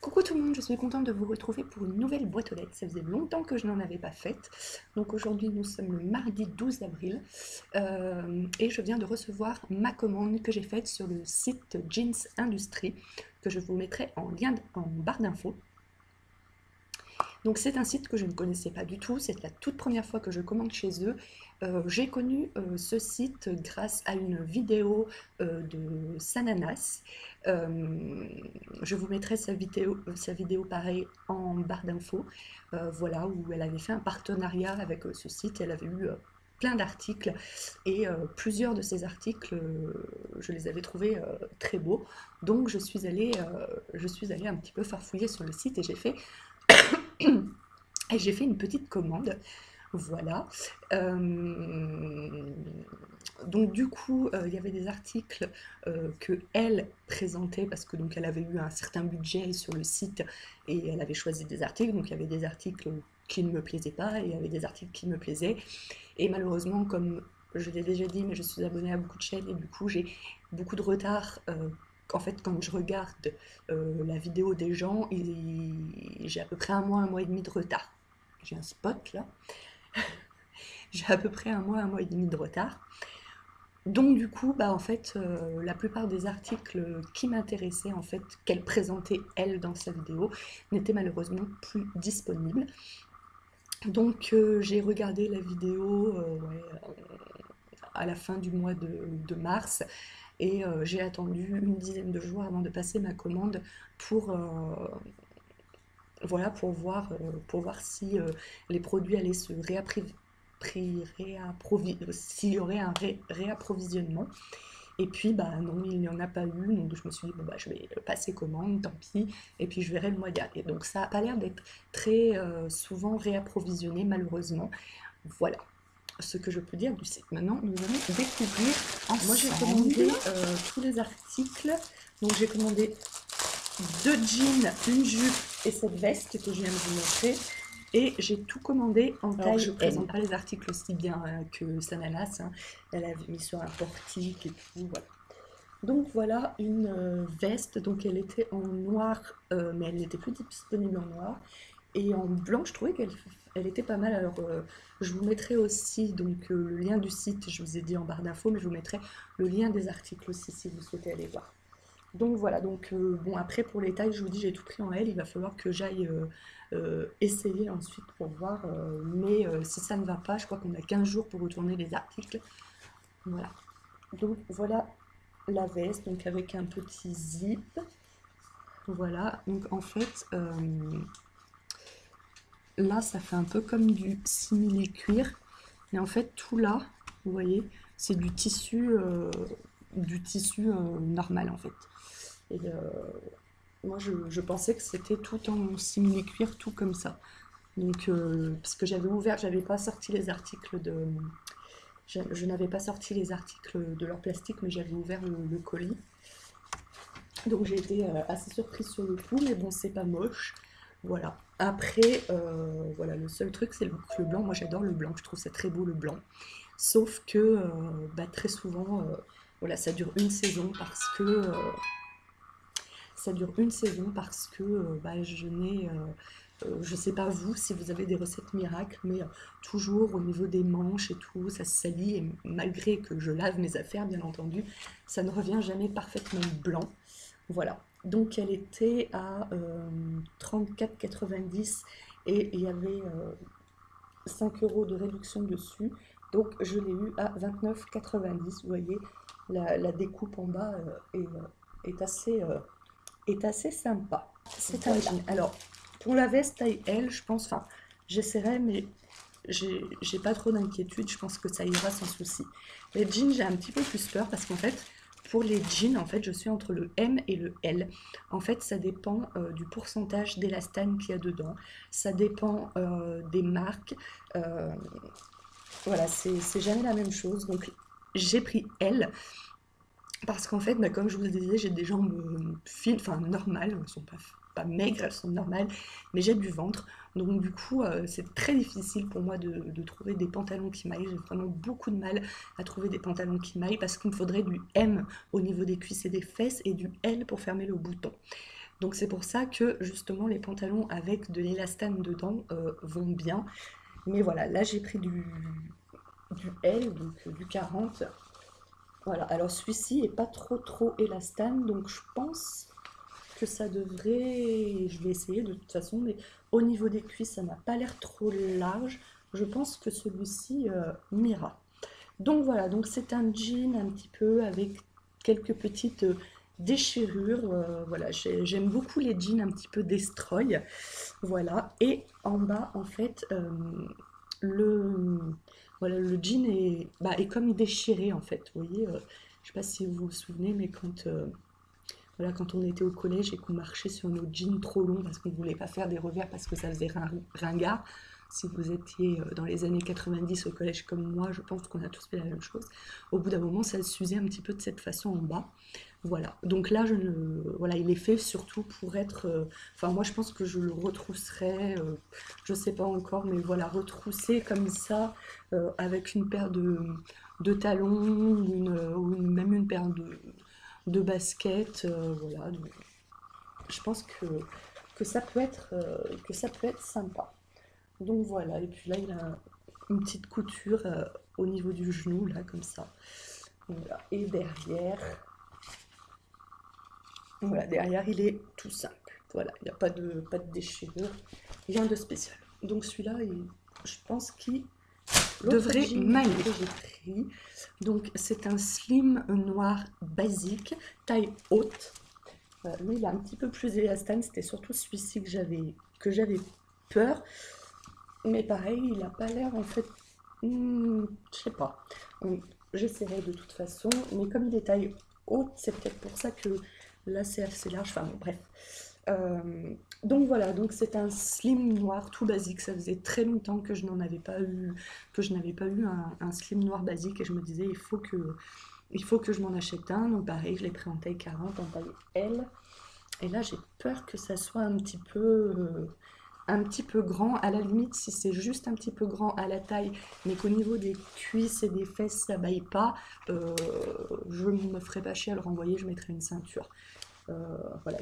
Coucou tout le monde, je suis contente de vous retrouver pour une nouvelle boîte aux lettres. Ça faisait longtemps que je n'en avais pas faite. Donc aujourd'hui nous sommes le mardi 12 avril et je viens de recevoir ma commande que j'ai faite sur le site Jeans Industry que je vous mettrai en lien en barre d'infos. Donc c'est un site que je ne connaissais pas du tout, c'est la toute première fois que je commande chez eux. J'ai connu ce site grâce à une vidéo de Sananas. Je vous mettrai sa vidéo pareil en barre d'infos, voilà, où elle avait fait un partenariat avec ce site. Elle avait eu plein d'articles et plusieurs de ces articles, je les avais trouvés très beaux. Donc je suis allée un petit peu farfouiller sur le site et j'ai fait une petite commande, voilà. Donc du coup, il y avait des articles que elle présentait parce que donc elle avait eu un certain budget sur le site et elle avait choisi des articles. Donc il y avait des articles qui ne me plaisaient pas et il y avait des articles qui me plaisaient. Et malheureusement, comme je l'ai déjà dit, mais je suis abonnée à beaucoup de chaînes et du coup j'ai beaucoup de retard. En fait, quand je regarde la vidéo des gens, j'ai à peu près un mois et demi de retard. J'ai un spot là. J'ai à peu près un mois et demi de retard. Donc du coup, bah en fait, la plupart des articles qui m'intéressaient, en fait, qu'elle présentait elle dans sa vidéo, n'étaient malheureusement plus disponibles. Donc j'ai regardé la vidéo à la fin du mois de mars et j'ai attendu une dizaine de jours avant de passer ma commande pour, voilà, pour voir si les produits allaient se s'il y aurait un réapprovisionnement. Et puis, bah non, il n'y en a pas eu, donc je me suis dit, bon, bah, je vais passer commande, tant pis, et puis je verrai le mois dernier. Donc ça n'a pas l'air d'être très souvent réapprovisionné, malheureusement. Voilà ce que je peux dire du site. Maintenant, nous allons découvrir ensemble. Moi, j'ai commandé tous les articles. Donc, j'ai commandé 2 jeans, une jupe et cette veste que je viens de vous montrer. Et j'ai tout commandé en taille. Je ne présente pas les articles aussi bien que Sananas. Hein. Elle avait mis sur un portique et tout. Voilà. Donc voilà une veste. Donc elle était en noir, mais elle n'était plus disponible en noir. Et en blanc, je trouvais qu'elle était pas mal. Alors je vous mettrai aussi donc, le lien du site. Je vous ai dit en barre d'infos, mais je vous mettrai le lien des articles aussi si vous souhaitez aller voir. Donc voilà, donc bon après pour les tailles, je vous dis j'ai tout pris en L, il va falloir que j'aille essayer ensuite pour voir, mais si ça ne va pas, je crois qu'on a 15 jours pour retourner les articles. Voilà, donc voilà la veste, donc avec un petit zip, voilà, donc en fait, là ça fait un peu comme du simili-cuir, mais en fait tout là, vous voyez, c'est du tissu normal en fait. Et moi, je pensais que c'était tout en simili-cuir, tout comme ça. Donc, parce que j'avais pas sorti les articles je n'avais pas sorti les articles de leur plastique, mais j'avais ouvert le colis. Donc, j'ai été assez surprise sur le coup, mais bon, c'est pas moche. Voilà. Après, voilà, le seul truc, c'est le blanc. Moi, j'adore le blanc. Je trouve ça très beau, le blanc. Sauf que, bah, très souvent, voilà, ça dure une saison parce que bah, je sais pas vous si vous avez des recettes miracles, mais toujours au niveau des manches et tout, ça se salit, et malgré que je lave mes affaires, bien entendu, ça ne revient jamais parfaitement blanc. Voilà, donc elle était à 34,90 et il y avait 5 € de réduction dessus, donc je l'ai eu à 29,90. Vous voyez, la découpe en bas est assez sympa. C'est un jean. Alors, pour la veste taille L, je pense, enfin, j'essaierai, mais j'ai pas trop d'inquiétude. Je pense que ça ira sans souci. Les jeans, j'ai un petit peu plus peur parce qu'en fait, pour les jeans, en fait, je suis entre le M et le L. En fait, ça dépend du pourcentage d'élastane qu'il y a dedans. Ça dépend des marques. Voilà, c'est jamais la même chose. Donc, j'ai pris L. Parce qu'en fait, bah, comme je vous le disais, j'ai des jambes fines, enfin normales, elles ne sont pas maigres, elles sont normales, mais j'ai du ventre. Donc du coup, c'est très difficile pour moi de trouver des pantalons qui m'aillent. J'ai vraiment beaucoup de mal à trouver des pantalons qui m'aillent parce qu'il me faudrait du M au niveau des cuisses et des fesses et du L pour fermer le bouton. Donc c'est pour ça que justement les pantalons avec de l'élastane dedans vont bien. Mais voilà, là j'ai pris du L, donc du 40. Voilà, alors celui-ci est pas trop élastane, donc je pense que ça devrait... Je vais essayer de toute façon, mais au niveau des cuisses, ça n'a pas l'air trop large. Je pense que celui-ci m'ira. Donc voilà, donc c'est un jean un petit peu avec quelques petites déchirures. Voilà, j'aime beaucoup les jeans un petit peu destroy. Voilà, et en bas, en fait, le, voilà, le jean est comme déchiré en fait. Vous voyez, je sais pas si vous vous souvenez, mais voilà, quand on était au collège et qu'on marchait sur nos jeans trop longs parce qu'on ne voulait pas faire des revers parce que ça faisait ringard. Si vous étiez dans les années 90 au collège comme moi, je pense qu'on a tous fait la même chose. Au bout d'un moment, ça s'usait un petit peu de cette façon en bas. Voilà. Donc là, voilà, il est fait surtout pour être. Enfin, moi, je pense que je le retrousserai. Je sais pas encore, mais voilà, retrousser comme ça avec une paire de talons même une paire de baskets. Voilà. Donc, je pense que ça peut être sympa. Donc voilà, et puis là il a une petite couture au niveau du genou, là, comme ça. Voilà. Et derrière, voilà, derrière il est tout simple. Voilà, il n'y a pas de déchirure, rien de spécial. Donc celui-là, je pense qu'il devrait m'aller. J'ai pris. Donc c'est un slim noir basique, taille haute. Voilà, lui il est un petit peu plus élastane, c'était surtout celui-ci que j'avais peur. Mais pareil, il n'a pas l'air en fait. Je sais pas. J'essaierai de toute façon. Mais comme il est taille haute, c'est peut-être pour ça que là c'est assez large. Enfin bon, bref. Donc voilà, donc c'est un slim noir tout basique. Ça faisait très longtemps que je n'en avais pas eu, que je n'avais pas eu un slim noir basique et je me disais il faut que je m'en achète un. Donc pareil, je l'ai pris en taille 40, en taille L. Et là j'ai peur que ça soit un petit peu grand, à la limite si c'est juste un petit peu grand à la taille, mais qu'au niveau des cuisses et des fesses ça baille pas, je ne me ferai pas chier à le renvoyer, je mettrai une ceinture. Voilà,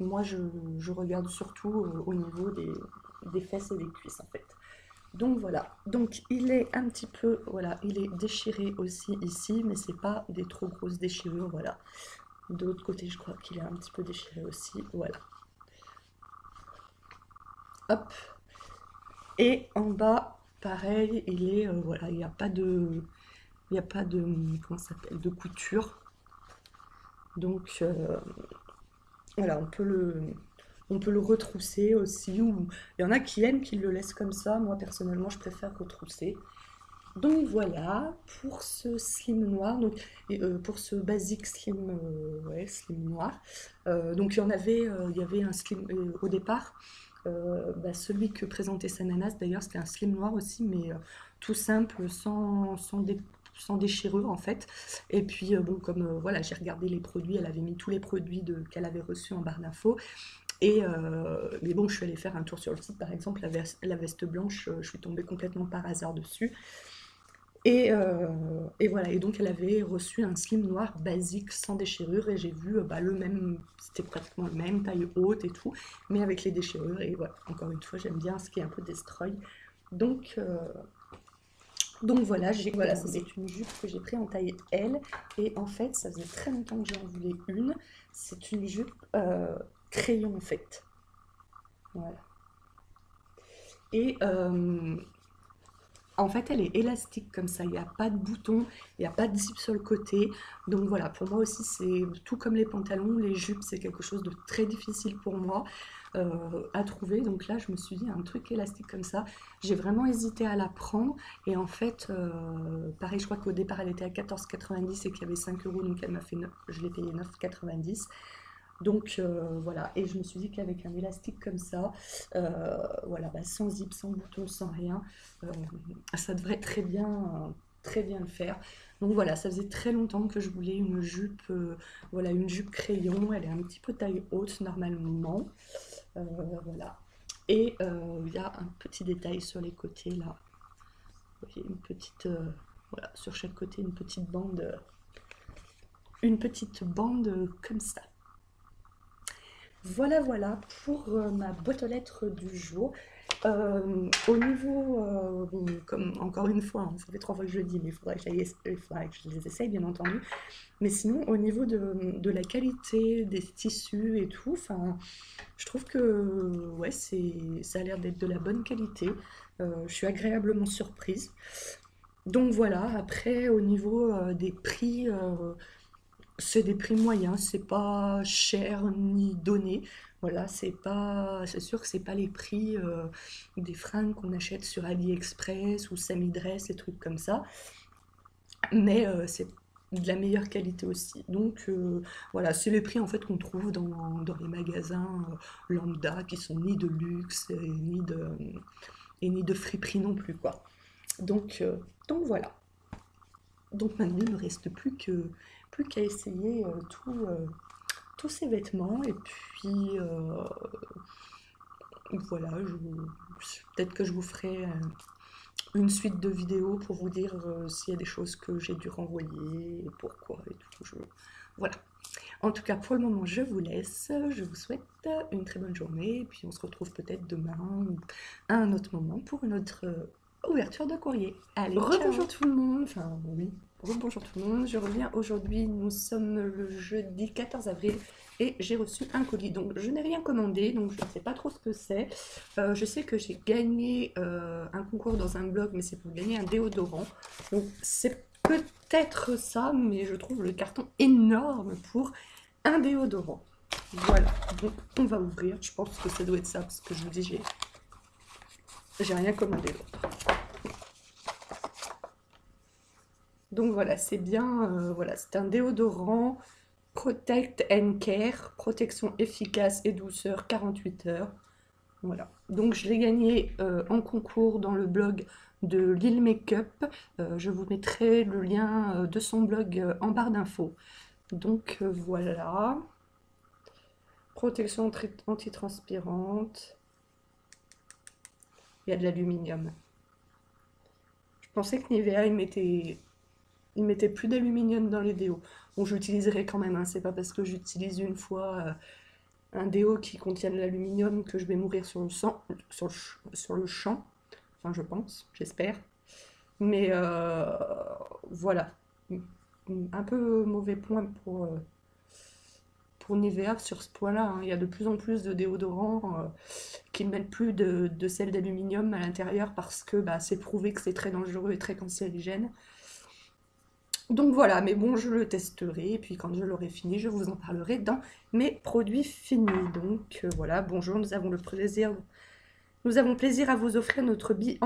moi je regarde surtout au niveau des fesses et des cuisses en fait. Donc voilà, donc il est un petit peu, voilà, il est déchiré aussi ici, mais c'est pas des trop grosses déchirures, voilà. De l'autre côté, je crois qu'il est un petit peu déchiré aussi, voilà. Hop, et en bas, pareil, il est voilà, il n'y a pas de comment ça s'appelle, de couture. Donc voilà, on peut le retrousser aussi. Ou il y en a qui aiment qu'ils le laissent comme ça. Moi personnellement, je préfère retrousser. Donc voilà pour ce slim noir, donc pour ce basique slim, ouais, slim noir. Donc il y avait un slim au départ. Celui que présentait Sananas, d'ailleurs, c'était un slim noir aussi, mais tout simple, sans déchirure en fait. Et puis, bon, comme voilà, j'ai regardé les produits, elle avait mis tous les produits qu'elle avait reçus en barre d'infos. Mais bon, je suis allée faire un tour sur le site, par exemple, la veste blanche, je suis tombée complètement par hasard dessus. Et voilà, et donc elle avait reçu un slim noir basique sans déchirure et j'ai vu le même, c'était pratiquement le même, taille haute et tout, mais avec les déchirures. Et voilà, encore une fois, j'aime bien ce qui est un peu destroy. Donc, euh, donc voilà, voilà, ça c'est une jupe que j'ai pris en taille L et en fait, ça faisait très longtemps que j'en voulais une. C'est une jupe crayon en fait. Voilà. Et en fait, elle est élastique comme ça, il n'y a pas de bouton, il n'y a pas de zip sur le côté. Donc voilà, pour moi aussi, c'est tout comme les pantalons, les jupes, c'est quelque chose de très difficile pour moi à trouver. Donc là, je me suis dit, un truc élastique comme ça, j'ai vraiment hésité à la prendre. Et en fait, pareil, je crois qu'au départ, elle était à 14,90 et qu'il y avait 5 euros, donc elle m'a fait je l'ai payé 9,90. Donc voilà, et je me suis dit qu'avec un élastique comme ça, voilà, sans zip, sans bouton, sans rien, euh, ça devrait très bien le faire. Donc voilà, ça faisait très longtemps que je voulais une jupe, voilà, une jupe crayon. Elle est un petit peu taille haute normalement, voilà. Et il y a un petit détail sur les côtés là. Vous voyez, une petite, voilà, sur chaque côté une petite bande comme ça. Voilà, voilà pour ma boîte aux lettres du jour. Au niveau, bon, comme encore une fois, hein, ça fait 3 fois que je le dis, mais il faudrait que je les essaye, bien entendu. Mais sinon, au niveau de la qualité des tissus et tout, enfin, je trouve que ouais, ça a l'air d'être de la bonne qualité. Je suis agréablement surprise. Donc voilà, après, au niveau des prix, c'est des prix moyens, c'est pas cher ni donné. Voilà, c'est sûr que c'est pas les prix des fringues qu'on achète sur AliExpress ou Samidress, et trucs comme ça, mais c'est de la meilleure qualité aussi. Donc voilà, c'est les prix en fait qu'on trouve dans les magasins lambda qui sont ni de luxe et ni de friperie non plus quoi. Donc, euh, donc voilà. Donc maintenant il ne me reste plus qu'à essayer tous ces vêtements et puis voilà, peut-être que je vous ferai une suite de vidéos pour vous dire s'il y a des choses que j'ai dû renvoyer et pourquoi et tout. Voilà. En tout cas, pour le moment, je vous laisse. Je vous souhaite une très bonne journée et puis on se retrouve peut-être demain ou à un autre moment pour une autre ouverture de courrier. Allez, ciao! Rebonjour tout le monde, enfin oui, rebonjour tout le monde. Je reviens aujourd'hui, nous sommes le jeudi 14 avril et j'ai reçu un colis. Donc je n'ai rien commandé, donc je ne sais pas trop ce que c'est. Je sais que j'ai gagné un concours dans un blog, mais c'est pour gagner un déodorant. Donc c'est peut-être ça, mais je trouve le carton énorme pour un déodorant. Voilà, donc on va ouvrir. Je pense que ça doit être ça, parce que je vous dis, j'ai rien commandé d'autre. Donc voilà, c'est bien, voilà, c'est un déodorant Protect and Care, protection efficace et douceur 48 heures. Voilà, donc je l'ai gagné en concours dans le blog de Lil Makeup. Je vous mettrai le lien de son blog en barre d'infos. Donc voilà, protection antitranspirante. Il y a de l'aluminium. Je pensais que Nivea il mettait plus d'aluminium dans les déos. Bon, j'utiliserai quand même, hein, c'est pas parce que j'utilise une fois un déo qui contient de l'aluminium que je vais mourir sur le champ. Enfin, je pense, j'espère. Mais voilà. Un peu mauvais point pour Nivea sur ce point-là, hein. Il y a de plus en plus de déodorants qui ne mettent plus de sel d'aluminium à l'intérieur parce que bah, c'est prouvé que c'est très dangereux et très cancérigène. Donc voilà, mais bon, je le testerai, et puis quand je l'aurai fini, je vous en parlerai dans mes produits finis. Donc voilà, bonjour, nous avons plaisir à vous offrir notre bille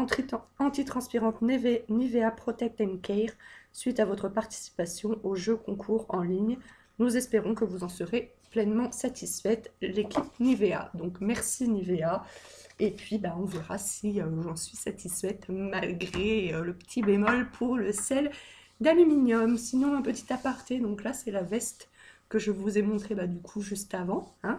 antitranspirante Nivea Protect and Care suite à votre participation au jeu concours en ligne. Nous espérons que vous en serez pleinement satisfaite, l'équipe Nivea. Donc merci Nivea. Et puis bah, on verra si j'en suis satisfaite malgré le petit bémol pour le sel d'aluminium. Sinon, un petit aparté, donc là c'est la veste que je vous ai montré bah, du coup juste avant, hein,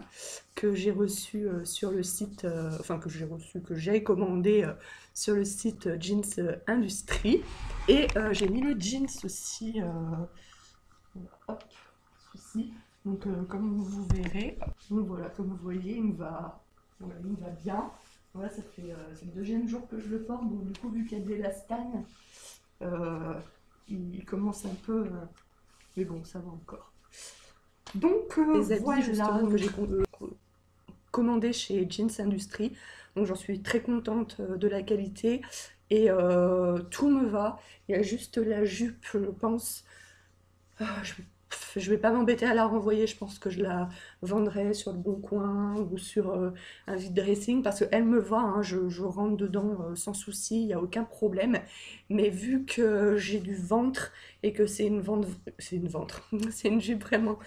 que j'ai reçu sur le site, que j'ai commandé sur le site Jeans Industrie. Et j'ai mis le jeans aussi, hop, ici. Donc comme vous verrez, donc voilà, comme vous voyez, voilà, il me va bien. Voilà, c'est le deuxième jour que je le porte, donc du coup vu qu'il y a de l'élastane, il commence un peu, mais bon, ça va encore. Donc les habits voilà, justement que j'ai commandé chez Jeans Industrie, donc j'en suis très contente de la qualité et tout me va. Il y a juste la jupe, je pense. Je vais pas m'embêter à la renvoyer, je pense que je la vendrai sur le Bon Coin ou sur un vide dressing parce qu'elle me va, hein, je rentre dedans sans souci, il n'y a aucun problème. Mais vu que j'ai du ventre et que c'est une c'est une jupe vraiment,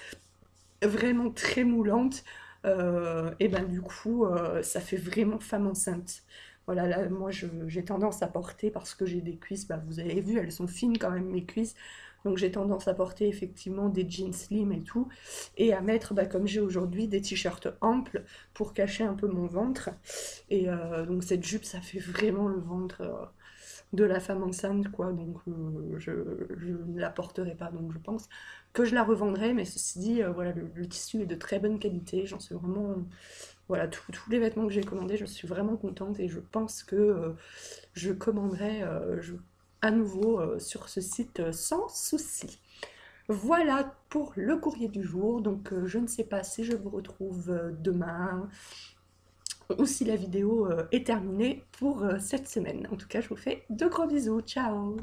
vraiment très moulante, et ben du coup ça fait vraiment femme enceinte. Voilà, là, moi j'ai tendance à porter parce que j'ai des cuisses, bah, vous avez vu, elles sont fines quand même mes cuisses. Donc j'ai tendance à porter effectivement des jeans slim et tout, et à mettre, bah, comme j'ai aujourd'hui, des t-shirts amples pour cacher un peu mon ventre. Et donc cette jupe, ça fait vraiment le ventre de la femme enceinte, quoi. Donc je ne la porterai pas, donc je pense que je la revendrai, mais ceci dit, voilà, le tissu est de très bonne qualité, j'en suis vraiment... Voilà, tous les vêtements que j'ai commandés, je suis vraiment contente et je pense que je commanderai à nouveau sur ce site sans souci. Voilà pour le courrier du jour, donc je ne sais pas si je vous retrouve demain ou si la vidéo est terminée pour cette semaine. En tout cas, je vous fais de gros bisous, ciao!